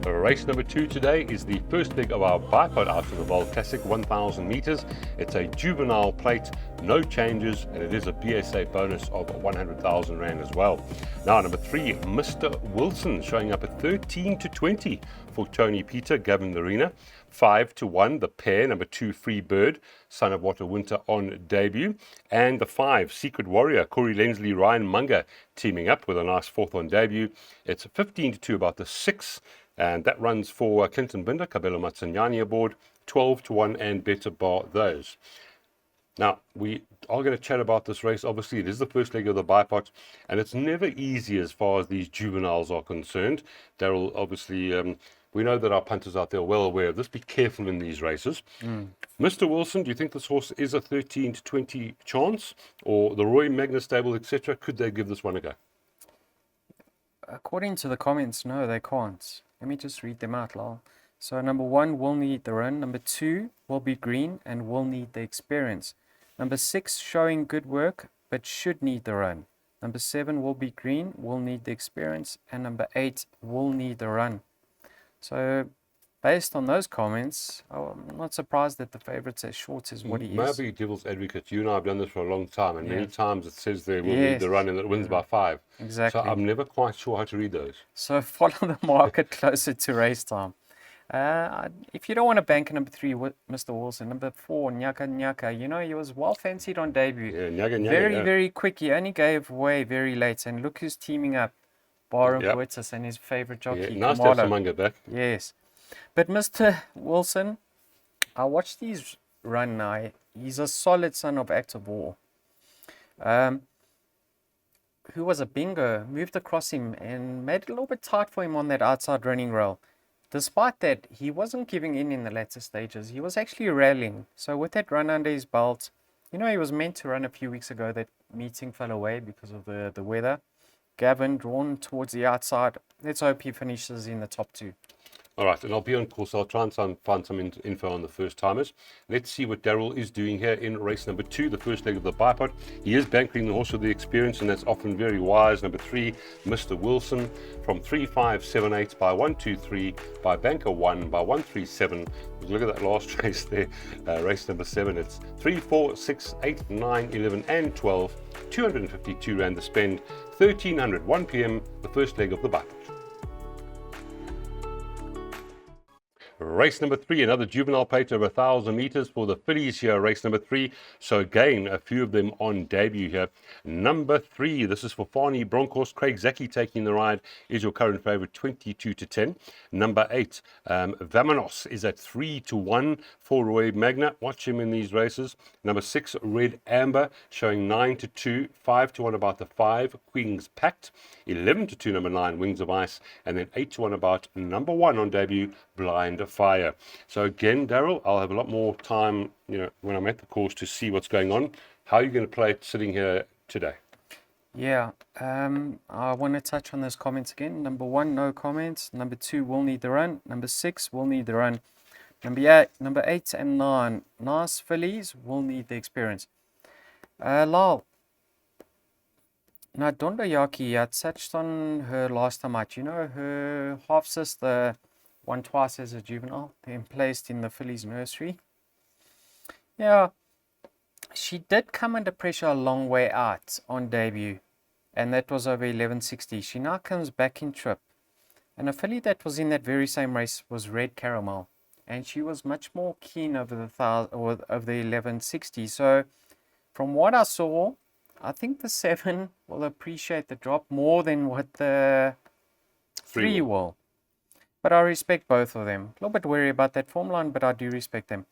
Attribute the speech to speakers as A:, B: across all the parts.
A: Race number 2 today is the first leg of our bipod out of the Vaal Classic 1000 meters. It's a juvenile plate, no changes, and it is a BSA bonus of 100,000 Rand as well. Now, number 3, Mr. Wilson, showing up at 13 to 20 for Tony Peter, Gavin Larina. 5 to 1, the pair, number 2, Free Bird, Son of Water Winter on debut. And the 5, Secret Warrior, Corey Lensley, Ryan Munger teaming up with a nice 4th on debut. It's 15 to 2 about the 6. And that runs for Clinton Binder, Kabelo Matsanyani aboard, 12 to 1 and better bar those. Now, we are going to chat about this race. Obviously, it is the first leg of the bipod, and it's never easy as far as these juveniles are concerned. Daryl, obviously, we know that our punters out there are well aware of this. Be careful in these races. Mr. Wilson, do you think this horse is a 13 to 20 chance? Or the Roy Magnus stable, etc.? Could they give this one a go?
B: According to the comments, no, they can't. Let me just read them out, Lal. So number 1 will need the run. Number 2 will be green and will need the experience. Number 6 showing good work but should need the run. Number 7 will be green, will need the experience. And number 8 will need the run. So based on those comments, I'm not surprised that the favourite's as short as what he is.
A: Maybe devil's advocate. You and I have done this for a long time, and many times it says there will need the run and it wins by 5.
B: Exactly.
A: So I'm never quite sure how to read those.
B: So follow the market closer to race time. If you don't want to bank number 3, Mr. Wilson, number 4, Nyaka Nyaka, you know, he was well fancied on debut.
A: Yeah, Nyaga Nyaga.
B: Very quick. He only gave way very late. And look who's teaming up. Baron Poetis and his favourite jockey,
A: nice to have some Munger back.
B: Yes. But Mr. Wilson, I watched his run now. He's a solid son of Active War. Who was a bingo, moved across him and made it a little bit tight for him on that outside running rail. Despite that, he wasn't giving in the latter stages. He was actually rallying. So with that run under his belt, you know, he was meant to run a few weeks ago. That meeting fell away because of the weather. Gavin drawn towards the outside. Let's hope he finishes in the top 2.
A: All right, and I'll be on course. I'll try and find some info on the first timers. Let's see what Daryl is doing here in race number 2, the first leg of the bipod. He is bankering the horse with the experience, and that's often very wise. Number 3, Mr. Wilson, from 3, 5, 7, 8 by 1, 2, 3, by banker 1, by 1, 3, 7. Look at that last race there, race number 7. It's 3, 4, 6, 8, 9, 11, and 12. 252 Rand to spend. 1300, 1 p.m., the first leg of the bipod. Race number 3, another juvenile plate over 1,000 meters for the Fillies here, race number 3. So again, a few of them on debut here. Number 3, this is for Fani Bronkhorst. Craig Zaki taking the ride, is your current favorite, 22 to 10. Number 8, Vamanos is at 3 to 1 for Roy Magna. Watch him in these races. Number 6, Red Amber, showing 9 to 2, 5 to 1 about the 5, Queen's Pact. 11 to 2, number 9, Wings of Ice. And then 8 to 1 about number 1 on debut, Blind Fire. So again, Daryl, I'll have a lot more time, you know, when I'm at the course to see what's going on. How are you going to play it sitting here today?
B: Yeah, I want to touch on those comments again. Number 1, no comments. Number 2, will need the run. Number 6, will need the run. Number 8 and 9, nice Fillies, will need the experience. Lal, now Dondo Yaki, I touched on her last time out. You know, her half sister won twice as a juvenile, then placed in the Fillies nursery. Yeah, she did come under pressure a long way out on debut, and that was over 1160. She now comes back in trip, and a filly that was in that very same race was Red Caramel, and she was much more keen over the 1160. So from what I saw, I think the 7 will appreciate the drop more than what the 3 will. But I respect both of them. A little bit worried about that form line, but I do respect them.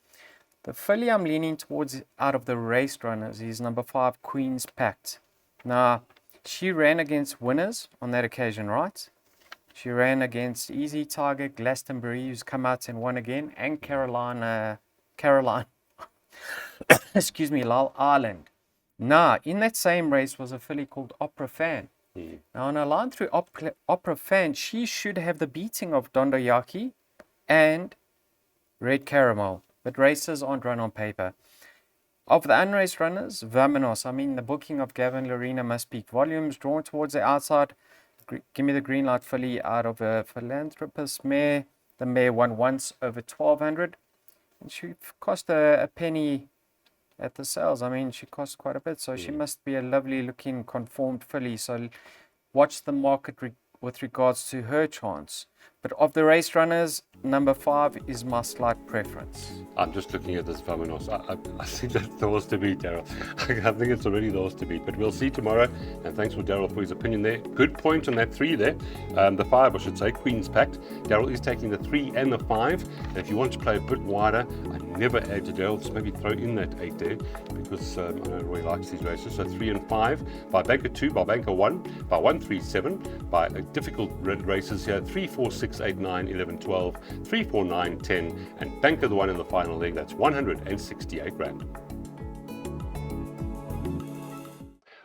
B: The filly I'm leaning towards out of the race runners is number 5, Queen's Pact. Now, she ran against winners on that occasion, right? She ran against Easy Tiger, Glastonbury, who's come out and won again, and Caroline, excuse me, Lal Island. Now, in that same race was a filly called Opera Fan. Now, on a line through Opera Fan, she should have the beating of Dondo Yaki and Red Caramel, but races aren't run on paper. Of the unraced runners, Vamanos, I mean, the booking of Gavin Larina must speak volumes, drawn towards the outside. give me the green light filly out of a philanthropist mare. The mare won once over 1200. And she cost a penny at the sales. I mean, she cost quite a bit. So she must be a lovely looking conformed filly. So watch the market with regards to her chance. But of the race runners, number 5 is my slight preference.
A: I'm just looking at this Vamanos. I think that's the horse to beat, Daryl. I think it's already the horse to beat. But we'll see tomorrow. And thanks for Daryl for his opinion there. Good point on that 3 there. The 5, I should say, Queen's Pact. Daryl is taking the 3 and the 5. And if you want to play a bit wider, I never add to Daryl. Just maybe throw in that 8 there. Because I know Roy likes these races. So 3 and 5 by Banker 2, by Banker 1, by 137, by difficult races here. 3, 4, 6, 8, 9, 11, 12, 3, 4, 9, 10, and Banker the 1 in the final leg. That's 168 rand.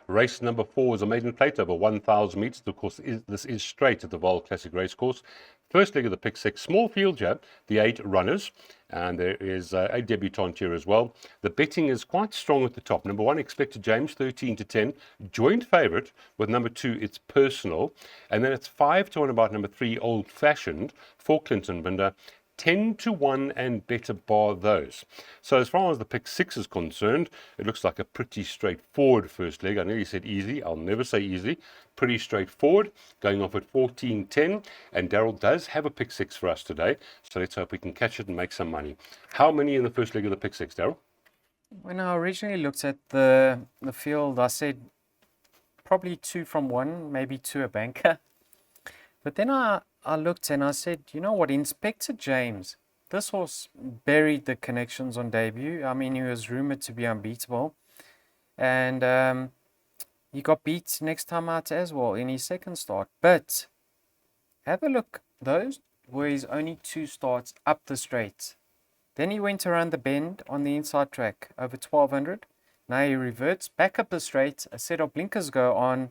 A: Race number 4 is a maiden plate over 1,000 meters. Of course, this is straight at the Vaal Classic Racecourse. First leg of the pick 6, small field here, the 8 runners, and there is a debutant here as well. The betting is quite strong at the top. Number 1, Expected James, 13 to 10, joint favourite with number 2, It's Personal, and then it's 5 to 1 about number 3, Old Fashioned, for Clinton Binder, 10 to 1 and better bar those. So as far as the pick 6 is concerned, it looks like a pretty straightforward first leg. I nearly said easy. I'll never say easy. Pretty straightforward, going off at 14.10. And Daryl does have a pick 6 for us today. So let's hope we can catch it and make some money. How many in the first leg of the pick 6, Daryl?
B: When I originally looked at the field, I said probably 2 from 1, maybe 2 a banker. But then I looked and I said, you know what, Inspector James, this horse buried the connections on debut. I mean, he was rumored to be unbeatable. And he got beat next time out as well in his second start. But have a look. Those were his only 2 starts up the straight. Then he went around the bend on the inside track over 1200. Now he reverts back up the straight. A set of blinkers go on.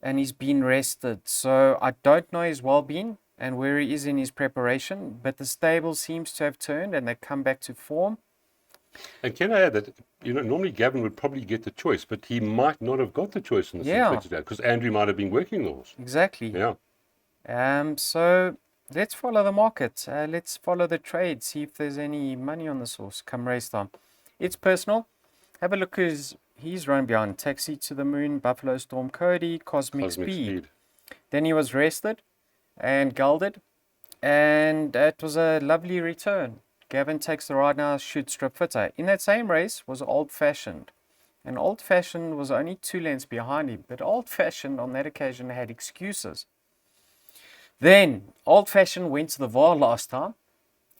B: And he's been rested. So I don't know his well-being and where he is in his preparation, but the stable seems to have turned and they come back to form.
A: And can I add that, normally Gavin would probably get the choice, but he might not have got the choice in the sense today because Andrew might have been working the horse.
B: Exactly.
A: Yeah.
B: So let's follow the market. Let's follow the trade, see if there's any money on this horse come race time. It's Personal. Have a look who's he's run behind Taxi to the Moon, Buffalo Storm Cody, Cosmic Speed. Then he was rested and gelded, and it was a lovely return. Gavin takes the ride now, shoots Strip Fitter. In that same race was Old Fashioned. And Old Fashioned was only 2 lengths behind him, but Old Fashioned on that occasion had excuses. Then Old Fashioned went to the Vaal last time,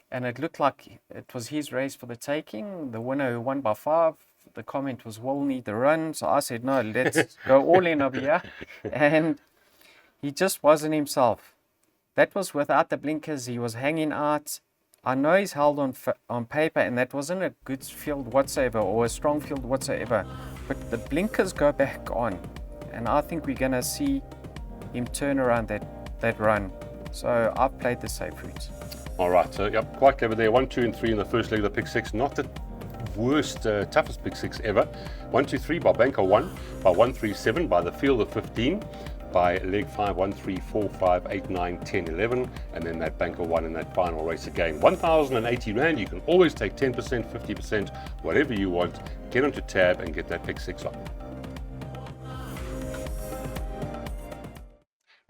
B: and it looked like it was his race for the taking. The winner who won by 5. The comment was, we'll need the run. So I said, no, let's go all in over here. And he just wasn't himself. That was without the blinkers. He was hanging out. I know he's held on paper, and that wasn't a good field whatsoever or a strong field whatsoever. But the blinkers go back on. And I think we're going to see him turn around that run. So I've played the safe route.
A: All right. So, yep, quite clever there. 1, 2, and 3 in the first leg of the pick 6. Not the worst, toughest pick 6 ever. 1, 2, 3 by Banker 1, by 137 by the field of 15, by leg 5, 1, 3, 4, 5, 8, 9, 10, 11, and then that Banker 1 in that final race again. 1,080 rand. You can always take 10%, 50%, whatever you want. Get onto tab and get that pick 6 on.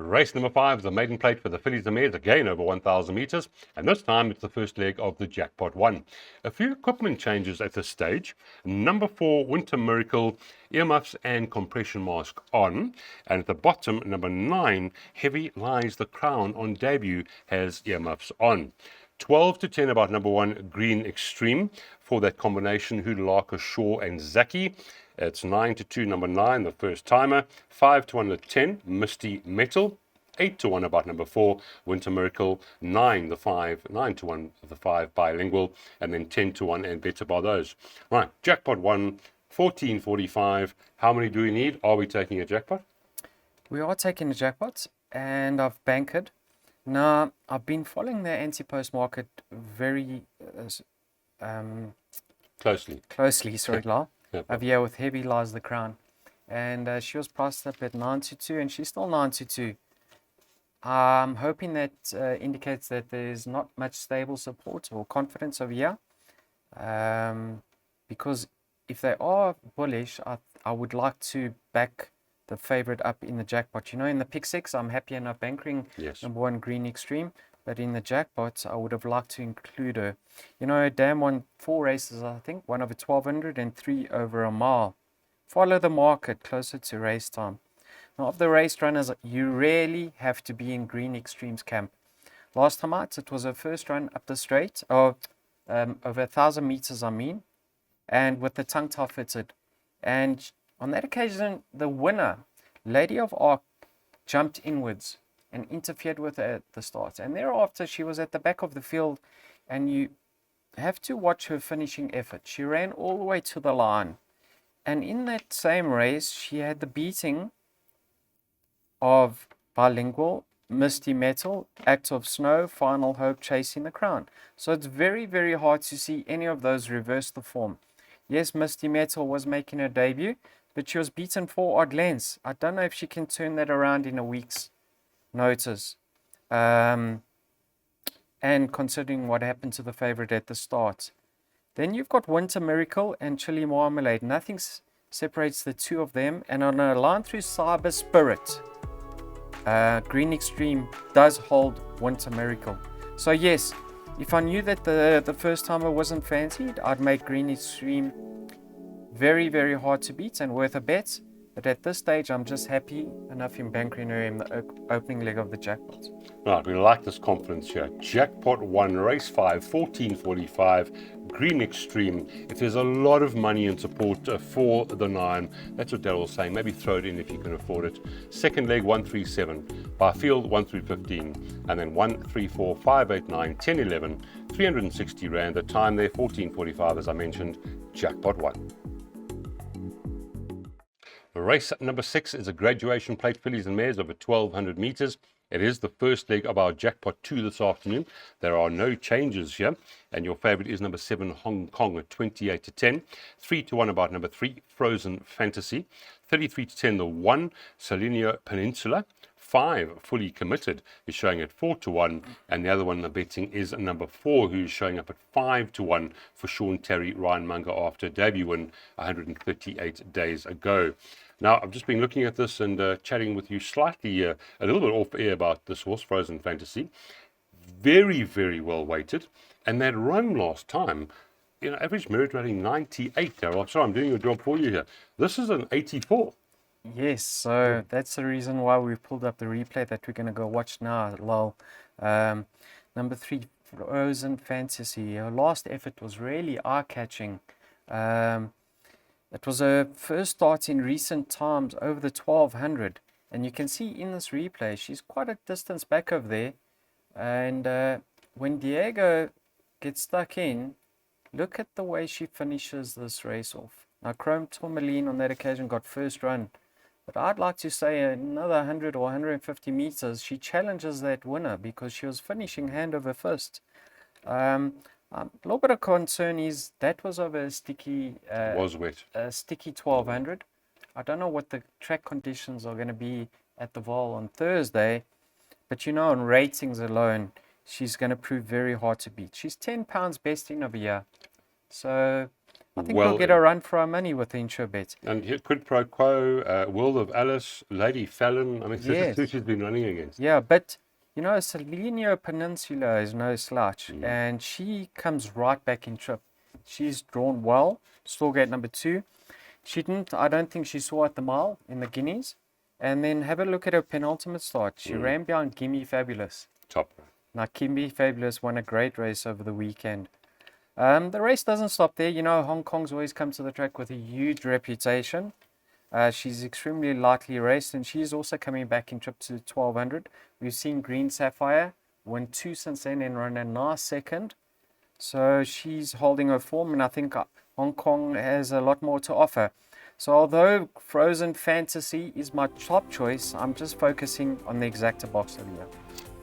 A: Race number 5 is a maiden plate for the Fillies and mares, again over 1,000 meters, and this time it's the first leg of the Jackpot 1. A few equipment changes at this stage. Number 4, Winter Miracle, earmuffs and compression mask on, and at the bottom, number 9, Heavy Lies the Crown on debut, has earmuffs on. 12 to 10 about number 1, Green Extreme, for that combination Hoodalaka, Shaw and Zaki. It's 9 to 2, number 9, the first timer. 5 to 1, the 10, Misty Metal. 8 to 1 about number 4, Winter Miracle. 9 the 5, 9 to 1 the 5, Bilingual, and then 10 to 1 and better by those. Right, Jackpot 1, 14.45. How many do we need? Are we taking a jackpot?
B: We are taking a jackpot, and I've bankered. Now, I've been following the anti-post market very
A: Closely.
B: Sorry, Lar.
A: Yep.
B: Over here with Heavy Lies the Crown. and she was priced up at 9-2, and she's still 9-2. I'm hoping that indicates that there's not much stable support or confidence over here, because if they are bullish, I would like to back the favorite up in the jackpot. You know, in the pick six, I'm happy enough anchoring number 1 Green Extreme, but in the jackpot, I would have liked to include her. You know, Dam won 4 races, I think, 1 over 1200 and 3 over a mile. Follow the market closer to race time. Now, of the race runners, you rarely have to be in Green Extremes camp. Last time out, it was her first run up the straight, or over 1,000 meters, I mean, and with the tongue tie fitted. And on that occasion, the winner, Lady of Arc, jumped inwards and interfered with her at the start. And thereafter, she was at the back of the field, and you have to watch her finishing effort. She ran all the way to the line. And in that same race, she had the beating of Bilingual, Misty Metal, Act of Snow, Final Hope, Chasing the Crown. So it's very, very hard to see any of those reverse the form. Yes, Misty Metal was making her debut, but she was beaten 4 odd lengths. I don't know if she can turn that around in a week's notice. And considering what happened to the favorite at the start. Then you've got Winter Miracle and Chili Marmalade. Nothing separates the two of them. And on a line through Cyber Spirit, Green Extreme does hold Winter Miracle. So yes, if I knew that the first timer wasn't fancied, I'd make Green Extreme very, very hard to beat and worth a bet. But at this stage, I'm just happy enough in bankering her in the opening leg of the jackpot.
A: Right, we like this confidence here. Jackpot 1, race 5, 1445, Green Extreme. If there's a lot of money in support for the 9, that's what Daryl's saying. Maybe throw it in if you can afford it. Second leg 137, by field 1 through 15, and then 1, 3, 4, 5, 8, 9, 10, 11, 360 Rand. The time there 1445, as I mentioned. Jackpot 1. Race number 6 is a graduation plate fillies and mares over 1200 meters. It is the first leg of our Jackpot 2 this afternoon. There are no changes here, and your favorite is number 7 Hong Kong at 28-10, 3-1 about number 3 Frozen Fantasy, 33-10 the 1 Salinio Peninsula, 5 Fully Committed is showing at 4-1, and the other one the betting is number 4, who's showing up at 5-1 for Sean Terry Ryan Munger after a debut win 138 days ago. Now, I've just been looking at this and chatting with you slightly a little bit off air about this horse, Frozen Fantasy. Very, very well weighted. And that run last time, you know, average merit rating 98, Darryl. I'm sorry, I'm doing your job for you here. This is an 84.
B: Yes, so that's the reason why we pulled up the replay that we're going to go watch now. Lol. Number 3, Frozen Fantasy. Her last effort was really eye-catching. It was her first start in recent times over the 1200. And you can see in this replay, she's quite a distance back over there. And when Diego gets stuck in, look at the way she finishes this race off. Now, Chrome Tourmaline on that occasion got first run. But I'd like to say another 100 or 150 meters, she challenges that winner because she was finishing hand over fist. A little bit of concern is that was over a sticky,
A: was wet.
B: A sticky 1200. I don't know what the track conditions are going to be at the Vaal on Thursday, but you know, on ratings alone, she's going to prove very hard to beat. She's £10 best in of a year, so I think we'll get a run for our money with the intro bet.
A: And here, Quid Pro Quo, World of Alice, Lady Fallon. I mean, this is who she's been running against.
B: Yeah, but you know, Salinio Peninsula is no slouch, and she comes right back in trip. She's drawn well. Storgate number 2. She didn't, I don't think she saw at the mile in the Guineas. And then have a look at her penultimate start. She ran behind Gimme Fabulous.
A: Top.
B: Now, Gimme Fabulous won a great race over the weekend. The race doesn't stop there. You know, Hong Kong's always come to the track with a huge reputation. She's extremely lightly raced, and she's also coming back in trip to 1200. We've seen Green Sapphire win 2 since then and run a nice second. So she's holding her form, and I think Hong Kong has a lot more to offer. So although Frozen Fantasy is my top choice, I'm just focusing on the exacta box over here.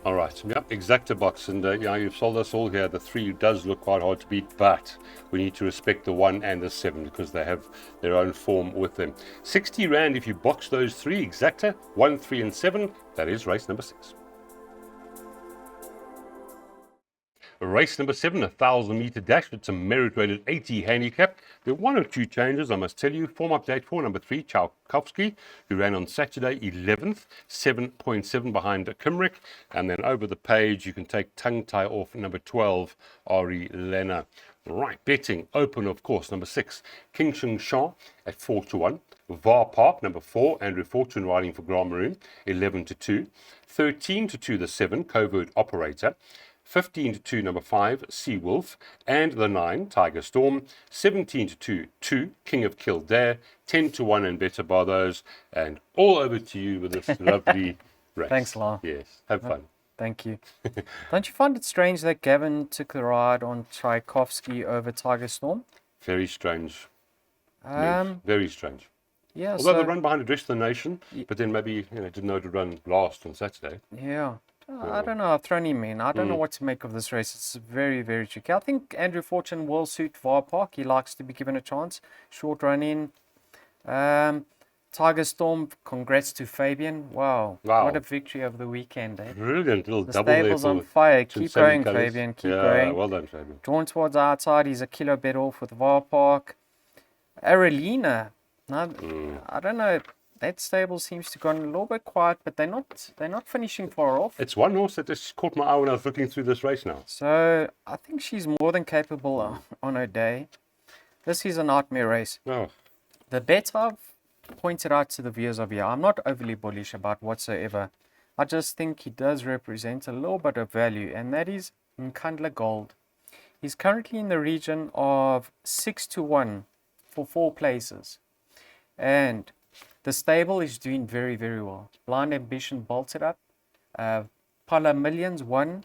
A: All right, yep, exacta box, and yeah, you've sold us all here. The 3 does look quite hard to beat, but we need to respect the 1 and the 7 because they have their own form with them. 60 Rand if you box those 3 exacta, 1, 3, and 7. That is race number 6. Race number 7, 1,000-meter dash. It's a merit-rated 80 handicap. There are 1 or 2 changes, I must tell you. Form update for number 3, Tchaikovsky, who ran on Saturday 11th, 7.7 behind Kimrick. And then over the page, you can take tongue tie off number 12, Ari Lena. Right, betting open, of course, number 6, King Sheng Sha at 4-1. Vaal Park, number 4, Andrew Fortune riding for Grand Maroon, 11-2. 13-2, the 7, Covert Operator. 15-2, number 5, Seawolf, and the 9, Tiger Storm. 17-2, 2, King of Kildare. 10-1 and better by those. And all over to you with this lovely race.
B: Thanks, La.
A: Yes, have fun.
B: Thank you. Don't you find it strange that Gavin took the ride on Tchaikovsky over Tiger Storm?
A: Very strange. Very strange.
B: Yeah.
A: Although the run behind addressed the nation, but then maybe didn't know to run last on Saturday.
B: Yeah. I don't know. I've thrown him in. I don't know what to make of this race. It's very, very tricky. I think Andrew Fortune will suit Vaal Park. He likes to be given a chance. Short run in. Tiger Storm, congrats to Fabian. Wow. What a victory of the weekend, eh?
A: Brilliant little
B: The
A: double there.
B: stable's on fire. Keep going,
A: colours.
B: Fabian. Keep going.
A: Well done, Fabian.
B: Drawn towards the outside. He's a kilo bet off with Vaal Park. Arelina. No, I don't know. That stable seems to have gone a little bit quiet, but they're not finishing far off.
A: It's one horse that just caught my eye when I was looking through this race now.
B: So I think she's more than capable on her day. This is a nightmare race.
A: Oh.
B: The bet I've pointed out to the viewers of here, I'm not overly bullish about whatsoever. I just think he does represent a little bit of value, and that is Nkandla Gold. He's currently in the region of 6-1 for 4 places. And the stable is doing very, very well. Blind Ambition bolted up. Pala Millions won.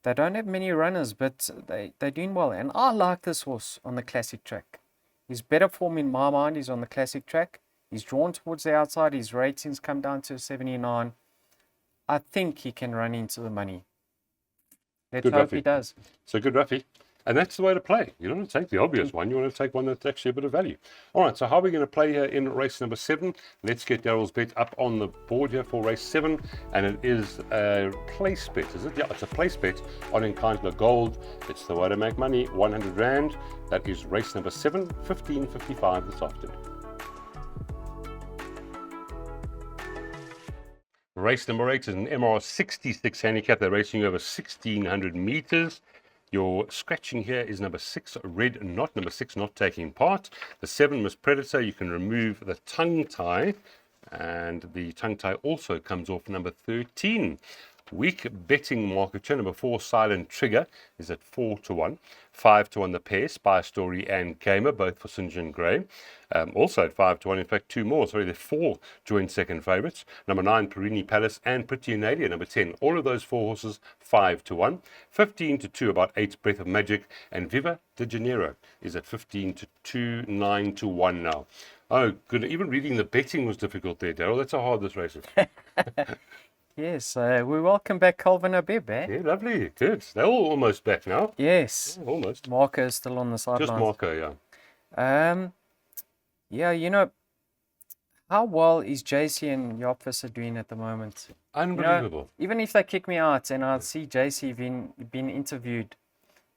B: They don't have many runners, but they're doing well. And I like this horse on the classic track. His better form in my mind is on the classic track. He's drawn towards the outside. His ratings come down to 79. I think he can run into the money. Let's hope he does.
A: So good, Ruffy. And that's the way to play. You don't want to take the obvious one. You want to take one that's actually a bit of value. All right, so how are we going to play here in race number 7? Let's get Daryl's bet up on the board here for race 7. And it is a place bet, is it? Yeah, it's a place bet on Nkandla Gold. It's the way to make money, 100 Rand. That is race number 7, 15:55 this afternoon. Race number 8 is an MR66 handicap. They're racing over 1,600 meters. Your scratching here is number 6, Red Knot. Number 6 not taking part. The 7, Miss Predator. You can remove the tongue tie. And the tongue tie also comes off number 13. Weak betting market number 4, Silent Trigger, is at 4-1. 5-1 the pair, Spy Story and Gamer, both for St. John Gray. Also at 5-1, in fact, 2 more. Sorry, there are 4 joint second favourites. Number 9, Perini Palace and Pretty Nadia, number 10. All of those 4 horses, 5-1. 15-2, about 8, Breath of Magic. And Viva de Janeiro is at 15-2, 9-1 now. Oh, good. Even reading the betting was difficult there, Daryl. That's how hard this race is.
B: Yes, we welcome back Calvin Abib, eh?
A: Yeah, lovely. Good. They're all almost back now.
B: Yes.
A: Yeah, almost.
B: Marco is still on the sidelines.
A: Just Marco, yeah.
B: Yeah, you know, how well is JC and Jopvis doing at the moment?
A: Unbelievable.
B: Even if they kick me out and I see JC being interviewed,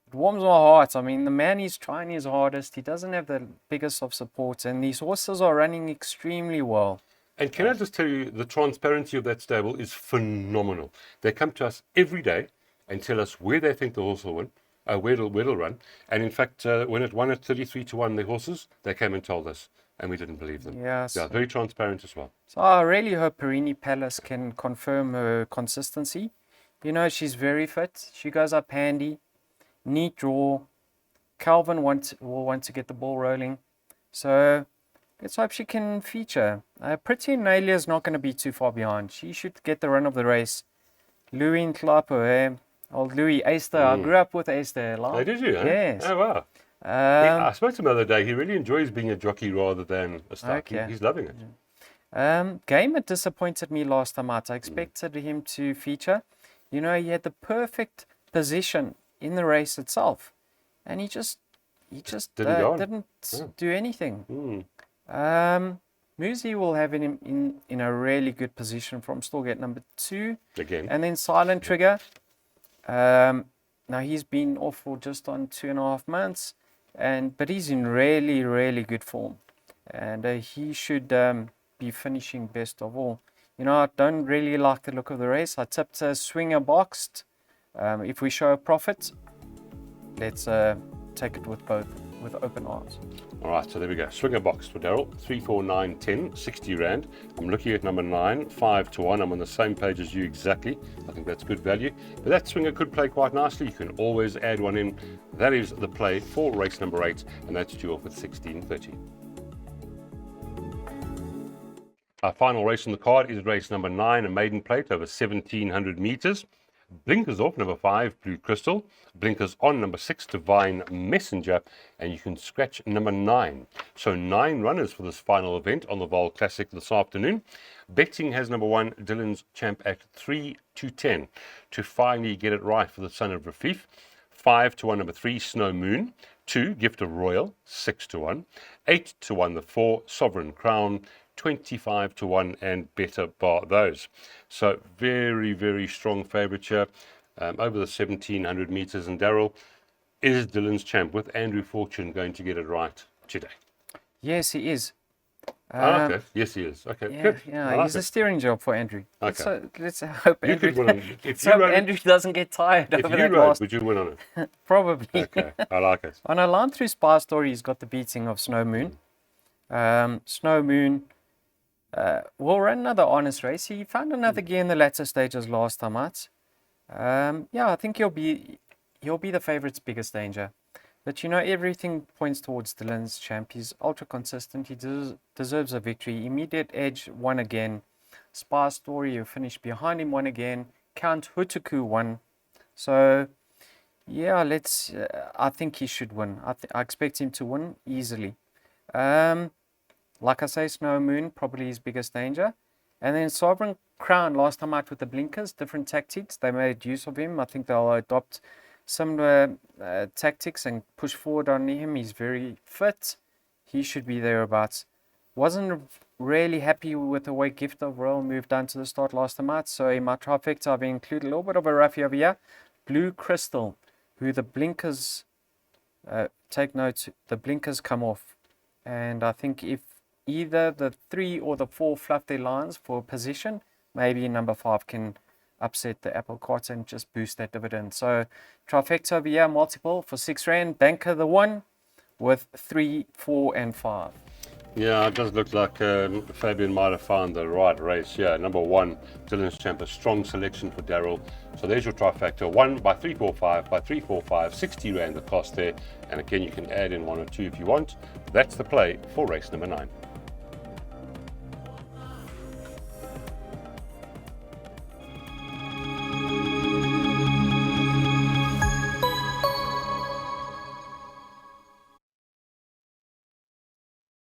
B: it warms my heart. I mean, the man is trying his hardest. He doesn't have the biggest of supports, and these horses are running extremely well. And
A: can I just tell you, the transparency of that stable is phenomenal. They come to us every day and tell us where they think the horse will win, where it'll run. And in fact, when it won at 33-1, the horses, they came and told us, and we didn't believe them.
B: Yes.
A: Yeah, very transparent as well.
B: So I really hope Perini Palace can confirm her consistency. You know, she's very fit. She goes up handy. Neat draw. Calvin will want to get the ball rolling. So let's hope she can feature. Pretty Nalia is not going to be too far behind. She should get the run of the race. Louis and Klapo, old Louis Easter. I grew up with Easter.
A: Oh, did you?
B: Yes.
A: Oh, wow. I spoke to him the other day. He really enjoys being a jockey rather than a star.
B: Okay.
A: He's loving it.
B: Gamer disappointed me last time out. I expected him to feature. You know, he had the perfect position in the race itself, and he just didn't do anything. Muzi will have him in a really good position from Storgate number 2.
A: Again.
B: And then Silent Trigger. Now he's been off for just on 2.5 months, but he's in really, really good form. And he should be finishing best of all. You know, I don't really like the look of the race. I tipped Swinger boxed. If we show a profit, let's take it with open arms.
A: All right, so there we go. Swinger box for Daryl, 3, 4, 9, 10, 60 Rand. I'm looking at number 9, 5 to 1. I'm on the same page as you exactly. I think that's good value. But that swinger could play quite nicely. You can always add one in. That is the play for race number 8, and that's due off at 16:30. Our final race on the card is race number 9, a maiden plate over 1,700 meters. Blinkers off, number 5, Blue Crystal. Blinkers on, number 6, Divine Messenger. And you can scratch number 9. So 9 runners for this final event on the Vaal Classic this afternoon. Betting has number 1, Dylan's Champ at 3 to 10 to finally get it right for the son of Rafif. 5 to 1, number 3, Snow Moon. 2, Gift of Royal, 6 to 1. 8 to 1, the 4, Sovereign Crown. 25 to 1 and better bar those. So very, very strong favourite here over the 1,700 metres. And Daryl, is Dylan's Champ with Andrew Fortune going to get it right today?
B: Yes, he is.
A: Okay. Yes, he is. Okay,
B: yeah,
A: good.
B: Yeah, he's a steering job for Andrew.
A: Okay.
B: Let's hope Andrew doesn't get tired over that last.
A: Would you win on it?
B: Probably.
A: Okay, I like it.
B: On a line through Spy Story, he's got the beating of Snow Moon. Snow Moon will run another honest race. He found another gear in the latter stages last time out. I think he'll be the favourite's biggest danger. But you know, everything points towards Dylan's Champ. He's ultra consistent. He deserves a victory. Immediate Edge won again. Spy Story, who finished behind him, won again. Count Hutuku won. So yeah, I think he should win. I expect him to win easily. Like I say, Snow Moon, probably his biggest danger. And then Sovereign Crown, last time out with the blinkers, different tactics. They made use of him. I think they'll adopt similar tactics and push forward on him. He's very fit. He should be thereabouts. Wasn't really happy with the way Gift of Royal moved down to the start last time out. So in my trifecta, I've included a little bit of a roughie over here. Blue Crystal, who the blinkers, take note, the blinkers come off. And I think if either the 3 or the 4 fluff their lines for position, maybe number 5 can upset the apple cart and just boost that dividend. So trifecta over here, multiple for 6 Rand, banker the 1 with 3, 4 and 5.
A: Yeah, it does look like Fabian might have found the right race. Yeah, number 1, Dylan's Champ, a strong selection for Daryl. So there's your trifecta. 1 by 345, by 345, 60 Rand the cost there. And again, you can add in 1 or 2 if you want. That's the play for race number 9.